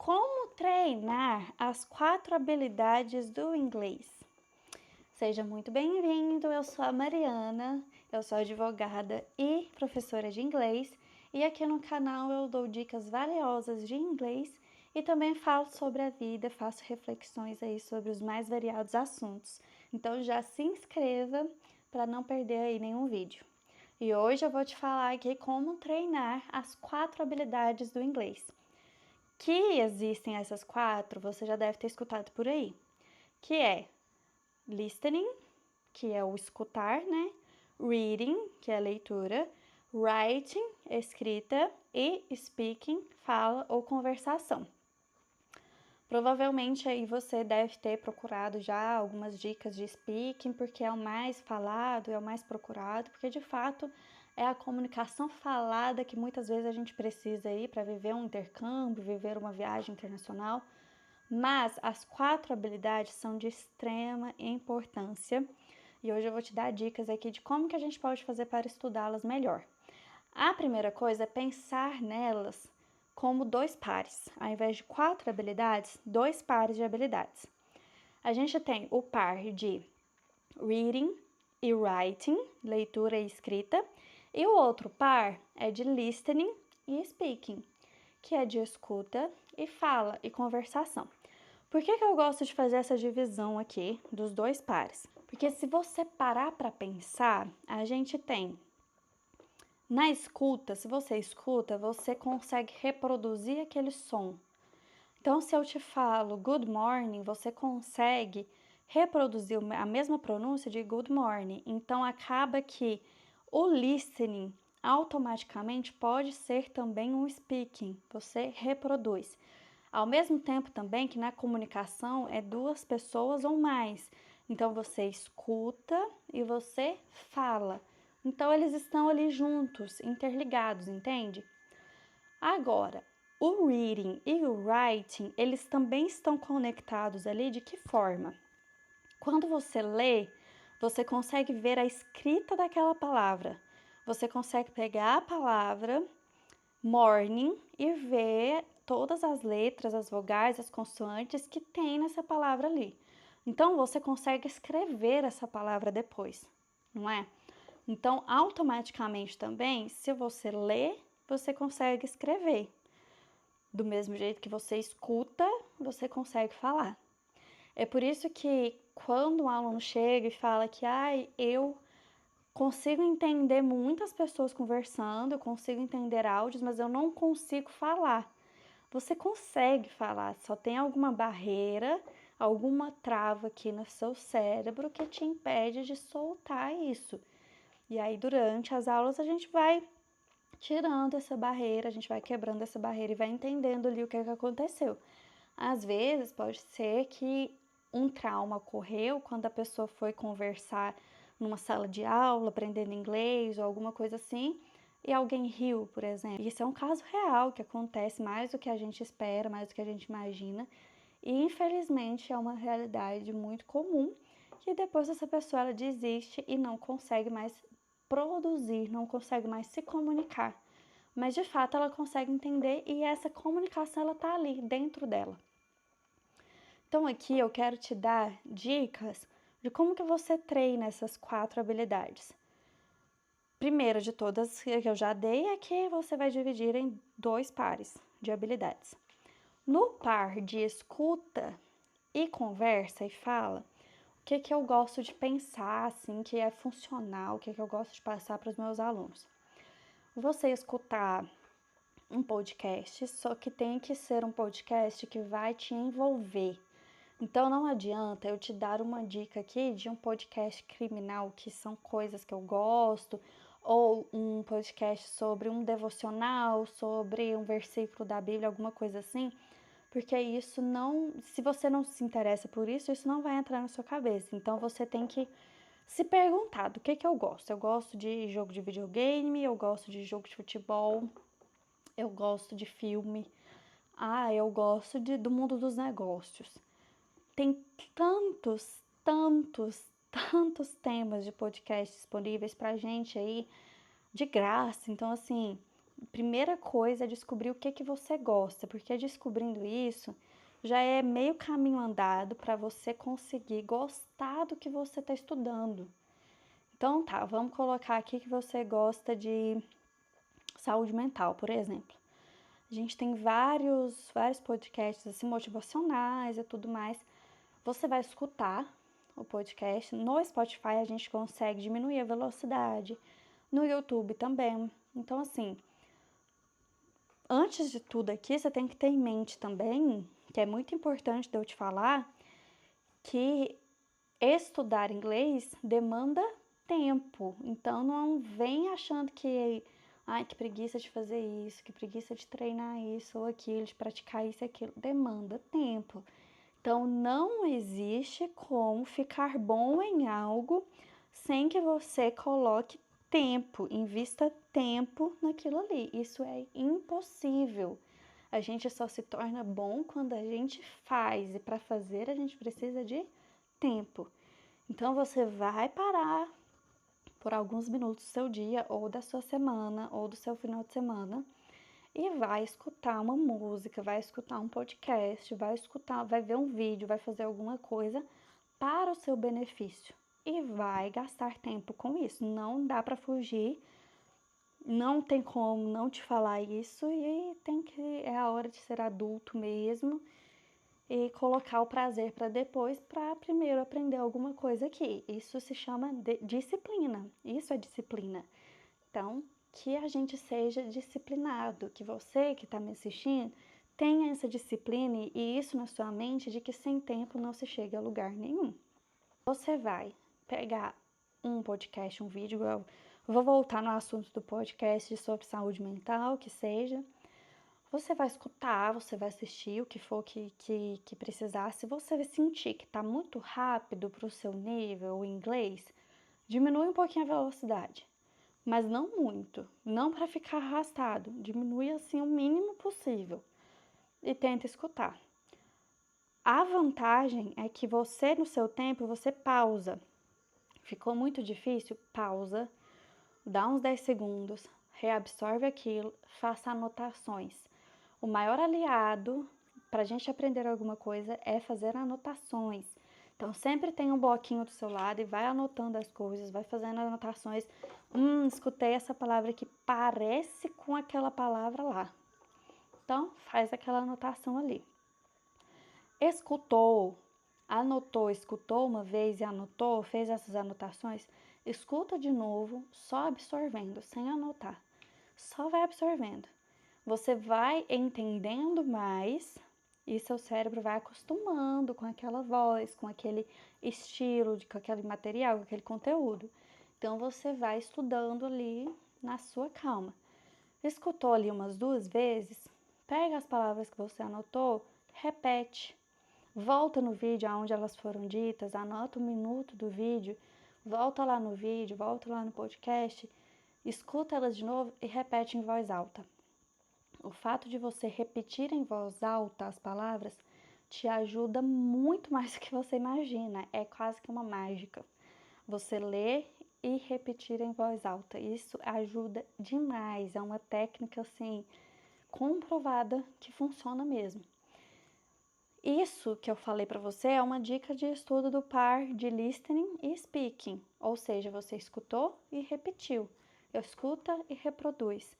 Como treinar as 4 habilidades do inglês? Seja muito bem-vindo, eu sou a Mariana, eu sou advogada e professora de inglês e aqui no canal eu dou dicas valiosas de inglês e também falo sobre a vida, faço reflexões aí sobre os mais variados assuntos. Então já se inscreva para não perder aí nenhum vídeo. E hoje eu vou te falar aqui como treinar as 4 habilidades do inglês. Que existem essas 4, você já deve ter escutado por aí, que é listening, que é o escutar, né? Reading, que é a leitura, writing, escrita, e speaking, fala ou conversação. Provavelmente aí você deve ter procurado já algumas dicas de speaking, porque é o mais falado, é o mais procurado, porque de fato é a comunicação falada que muitas vezes a gente precisa aí para viver um intercâmbio, viver uma viagem internacional. Mas as 4 habilidades são de extrema importância e hoje eu vou te dar dicas aqui de como que a gente pode fazer para estudá-las melhor. A primeira coisa é pensar nelas como 2 pares. Ao invés de 4 habilidades, 2 pares de habilidades. A gente tem o par de reading e writing, leitura e escrita, e o outro par é de listening e speaking, que é de escuta e fala e conversação. Por que eu gosto de fazer essa divisão aqui dos 2 pares? Porque se você parar para pensar, a gente tem na escuta, se você escuta, você consegue reproduzir aquele som. Então, se eu te falo good morning, você consegue reproduzir a mesma pronúncia de good morning. Então, acaba que o listening automaticamente pode ser também um speaking. Você reproduz. Ao mesmo tempo também que na comunicação é 2 pessoas ou mais. Então, você escuta e você fala. Então, eles estão ali juntos, interligados, entende? Agora, o reading e o writing, eles também estão conectados ali de que forma? Quando você lê, você consegue ver a escrita daquela palavra. Você consegue pegar a palavra morning e ver todas as letras, as vogais, as consoantes que tem nessa palavra ali. Então, você consegue escrever essa palavra depois, não é? Então, automaticamente também, se você lê, você consegue escrever. Do mesmo jeito que você escuta, você consegue falar. É por isso que quando um aluno chega e fala que eu consigo entender muitas pessoas conversando, eu consigo entender áudios, mas eu não consigo falar. Você consegue falar, só tem alguma barreira, alguma trava aqui no seu cérebro que te impede de soltar isso. E aí, durante as aulas, a gente vai tirando essa barreira, a gente vai quebrando essa barreira e vai entendendo ali o que aconteceu. Às vezes, pode ser que um trauma ocorreu quando a pessoa foi conversar numa sala de aula, aprendendo inglês ou alguma coisa assim, e alguém riu, por exemplo. Isso é um caso real que acontece mais do que a gente espera, mais do que a gente imagina, e infelizmente é uma realidade muito comum que depois essa pessoa ela desiste e não consegue mais produzir, não consegue mais se comunicar. Mas de fato ela consegue entender e essa comunicação ela tá ali dentro dela. Então aqui eu quero te dar dicas de como que você treina essas 4 habilidades. Primeira de todas que eu já dei é que você vai dividir em 2 pares de habilidades. No par de escuta e conversa e fala, o que eu gosto de pensar, assim, que é funcional, o que eu gosto de passar para os meus alunos. Você escutar um podcast, só que tem que ser um podcast que vai te envolver. Então não adianta eu te dar uma dica aqui de um podcast criminal, que são coisas que eu gosto, ou um podcast sobre um devocional, sobre um versículo da Bíblia, alguma coisa assim, porque isso não, se você não se interessa por isso, isso não vai entrar na sua cabeça. Então você tem que se perguntar do que eu gosto. Eu gosto de jogo de videogame, eu gosto de jogo de futebol, eu gosto de filme, eu gosto do mundo dos negócios. Tem tantos temas de podcast disponíveis pra gente aí de graça. Então, assim, primeira coisa é descobrir o que que você gosta, porque descobrindo isso já é meio caminho andado para você conseguir gostar do que você está estudando. Então tá, vamos colocar aqui que você gosta de saúde mental, por exemplo. A gente tem vários podcasts assim, motivacionais e tudo mais. Você vai escutar o podcast. No Spotify a gente consegue diminuir a velocidade. No YouTube também. Então, assim, antes de tudo aqui, você tem que ter em mente também, que é muito importante de eu te falar, que estudar inglês demanda tempo. Então, não vem achando que, ai, que preguiça de fazer isso, que preguiça de treinar isso ou aquilo, de praticar isso e aquilo. Demanda tempo. Então, não existe como ficar bom em algo sem que você coloque tempo, invista tempo naquilo ali. Isso é impossível. A gente só se torna bom quando a gente faz, e para fazer a gente precisa de tempo. Então, você vai parar por alguns minutos do seu dia, ou da sua semana, ou do seu final de semana, e vai escutar uma música, vai escutar um podcast, vai ver um vídeo, vai fazer alguma coisa para o seu benefício e vai gastar tempo com isso. Não dá para fugir, não tem como não te falar isso e é a hora de ser adulto mesmo e colocar o prazer para depois, para primeiro aprender alguma coisa aqui. Isso se chama de disciplina. Isso é disciplina. Então, que a gente seja disciplinado, que você que está me assistindo tenha essa disciplina e isso na sua mente de que sem tempo não se chega a lugar nenhum. Você vai pegar um podcast, um vídeo, eu vou voltar no assunto do podcast sobre saúde mental, que seja. Você vai escutar, você vai assistir o que for que precisar. Se você sentir que está muito rápido para o seu nível, o inglês, diminui um pouquinho a velocidade. Mas não muito, não para ficar arrastado, diminui assim o mínimo possível e tenta escutar. A vantagem é que você, no seu tempo, você pausa. Ficou muito difícil? Pausa, dá uns 10 segundos, reabsorve aquilo, faça anotações. O maior aliado para a gente aprender alguma coisa é fazer anotações. Então, sempre tem um bloquinho do seu lado e vai anotando as coisas, vai fazendo anotações. Escutei essa palavra que parece com aquela palavra lá. Então, faz aquela anotação ali. Escutou, anotou, escutou uma vez e anotou, fez essas anotações, escuta de novo, só absorvendo, sem anotar. Só vai absorvendo. Você vai entendendo mais e seu cérebro vai acostumando com aquela voz, com aquele estilo, com aquele material, com aquele conteúdo. Então você vai estudando ali na sua calma. Escutou ali umas 2 vezes, pega as palavras que você anotou, repete. Volta no vídeo aonde elas foram ditas, anota 1 minuto do vídeo, volta lá no vídeo, volta lá no podcast, escuta elas de novo e repete em voz alta. O fato de você repetir em voz alta as palavras te ajuda muito mais do que você imagina. É quase que uma mágica. Você ler e repetir em voz alta. Isso ajuda demais. É uma técnica assim comprovada que funciona mesmo. Isso que eu falei para você é uma dica de estudo do par de listening e speaking, ou seja, você escutou e repetiu. Escuta e reproduz.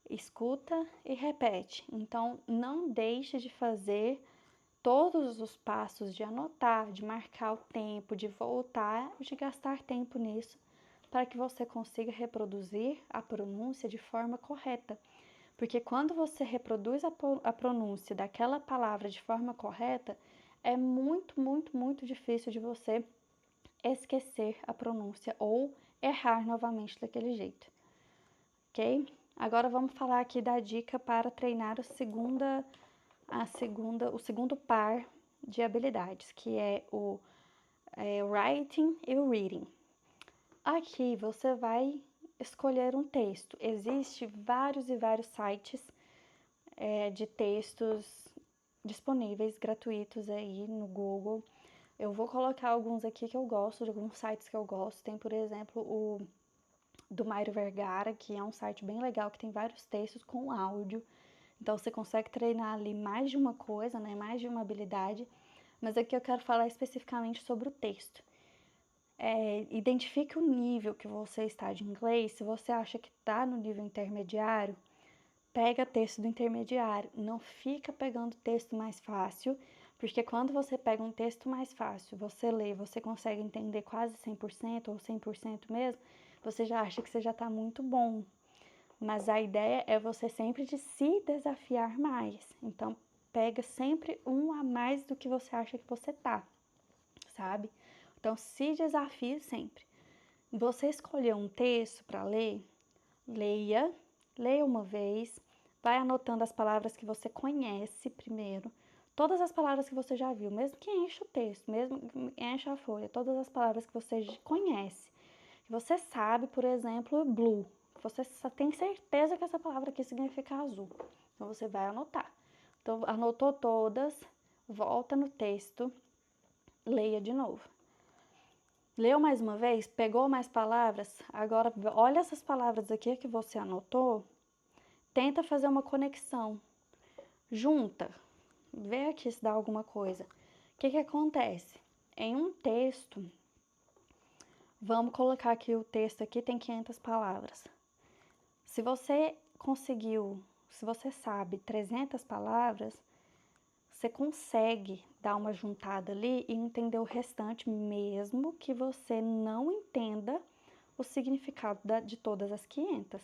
Escuta e repete. Então, não deixe de fazer todos os passos de anotar, de marcar o tempo, de voltar, de gastar tempo nisso, para que você consiga reproduzir a pronúncia de forma correta. Porque quando você reproduz a pronúncia daquela palavra de forma correta, é muito, muito, muito difícil de você esquecer a pronúncia ou errar novamente daquele jeito. Ok? Agora vamos falar aqui da dica para treinar o segundo par de habilidades, que é o writing e o reading. Aqui você vai escolher um texto. Existem vários e vários sites de textos disponíveis, gratuitos aí no Google. Eu vou colocar alguns aqui que eu gosto, de alguns sites que eu gosto. Tem, por exemplo, o do Mário Vergara, que é um site bem legal, que tem vários textos com áudio. Então, você consegue treinar ali mais de uma coisa, né? Mais de uma habilidade. Mas aqui eu quero falar especificamente sobre o texto. Identifique o nível que você está de inglês. Se você acha que está no nível intermediário, pega texto do intermediário. Não fica pegando texto mais fácil, porque quando você pega um texto mais fácil, você lê, você consegue entender quase 100% ou 100% mesmo, você já acha que você já está muito bom. Mas a ideia é você sempre de se desafiar mais. Então, pega sempre um a mais do que você acha que você tá, sabe? Então, se desafie sempre. Você escolheu um texto para ler, leia uma vez, vai anotando as palavras que você conhece primeiro, todas as palavras que você já viu, mesmo que enche o texto, mesmo que enche a folha, todas as palavras que você conhece. Você sabe, por exemplo, blue. Você só tem certeza que essa palavra aqui significa azul. Então, você vai anotar. Então, anotou todas, volta no texto, leia de novo. Leu mais uma vez, pegou mais palavras, agora olha essas palavras aqui que você anotou, tenta fazer uma conexão, junta, vê aqui se dá alguma coisa. O que acontece? Em um texto, vamos colocar aqui o texto aqui, tem 500 palavras. Se você conseguiu, se você sabe 300 palavras, você consegue dar uma juntada ali e entender o restante, mesmo que você não entenda o significado de todas as 500.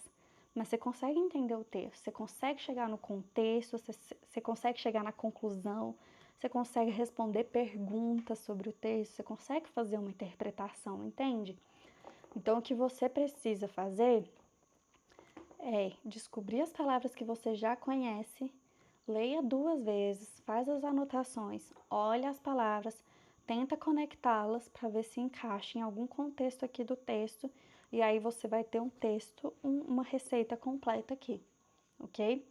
Mas você consegue entender o texto, você consegue chegar no contexto, você consegue chegar na conclusão, você consegue responder perguntas sobre o texto, você consegue fazer uma interpretação, entende? Então, o que você precisa fazer é descobrir as palavras que você já conhece, leia 2 vezes, faz as anotações, olha as palavras, tenta conectá-las para ver se encaixa em algum contexto aqui do texto, e aí você vai ter um texto, uma receita completa aqui, ok?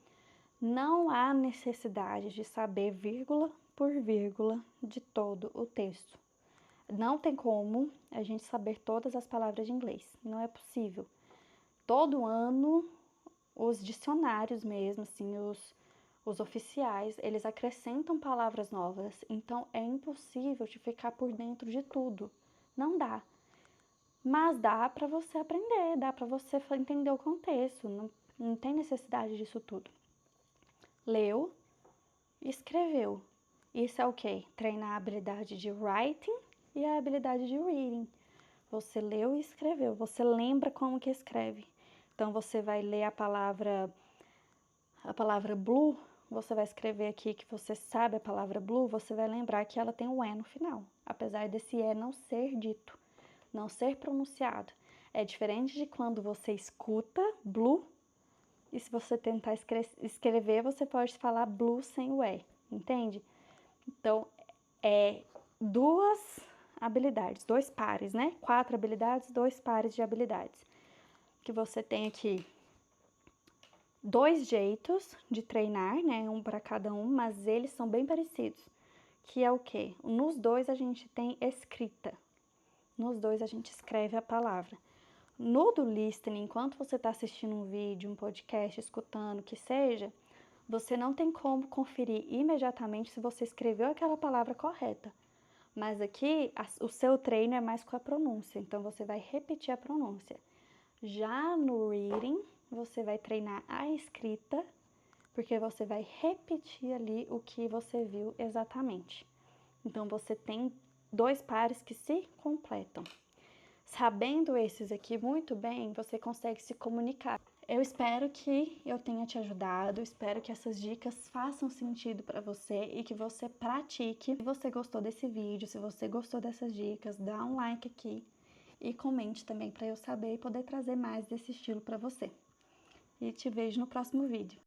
Não há necessidade de saber vírgula por vírgula de todo o texto. Não tem como a gente saber todas as palavras de inglês, não é possível. Todo ano, os dicionários mesmo, assim, os oficiais, eles acrescentam palavras novas, então é impossível de ficar por dentro de tudo. Não dá. Mas dá para você aprender, dá para você entender o contexto, não tem necessidade disso tudo. Leu, escreveu. Isso é o quê? Treinar a habilidade de writing e a habilidade de reading. Você leu e escreveu, você lembra como que escreve. Então, você vai ler a palavra blue, você vai escrever aqui que você sabe a palavra blue, você vai lembrar que ela tem um E no final, apesar desse E não ser dito, não ser pronunciado. É diferente de quando você escuta blue, e se você tentar escrever, você pode falar blue sem o E, entende? Então, é 2 habilidades, 2 pares, né? 4 habilidades, 2 pares de habilidades. Que você tem aqui 2 jeitos de treinar, né? Um para cada um, mas eles são bem parecidos. Que é o quê? Nos 2 a gente tem escrita. Nos 2 a gente escreve a palavra. No do listening, enquanto você está assistindo um vídeo, um podcast, escutando, o que seja, você não tem como conferir imediatamente se você escreveu aquela palavra correta. Mas aqui, o seu treino é mais com a pronúncia, então você vai repetir a pronúncia. Já no reading, você vai treinar a escrita, porque você vai repetir ali o que você viu exatamente. Então, você tem 2 pares que se completam. Sabendo esses aqui muito bem, você consegue se comunicar. Eu espero que eu tenha te ajudado, espero que essas dicas façam sentido para você e que você pratique. Se você gostou desse vídeo, se você gostou dessas dicas, dá um like aqui e comente também para eu saber e poder trazer mais desse estilo para você. E te vejo no próximo vídeo.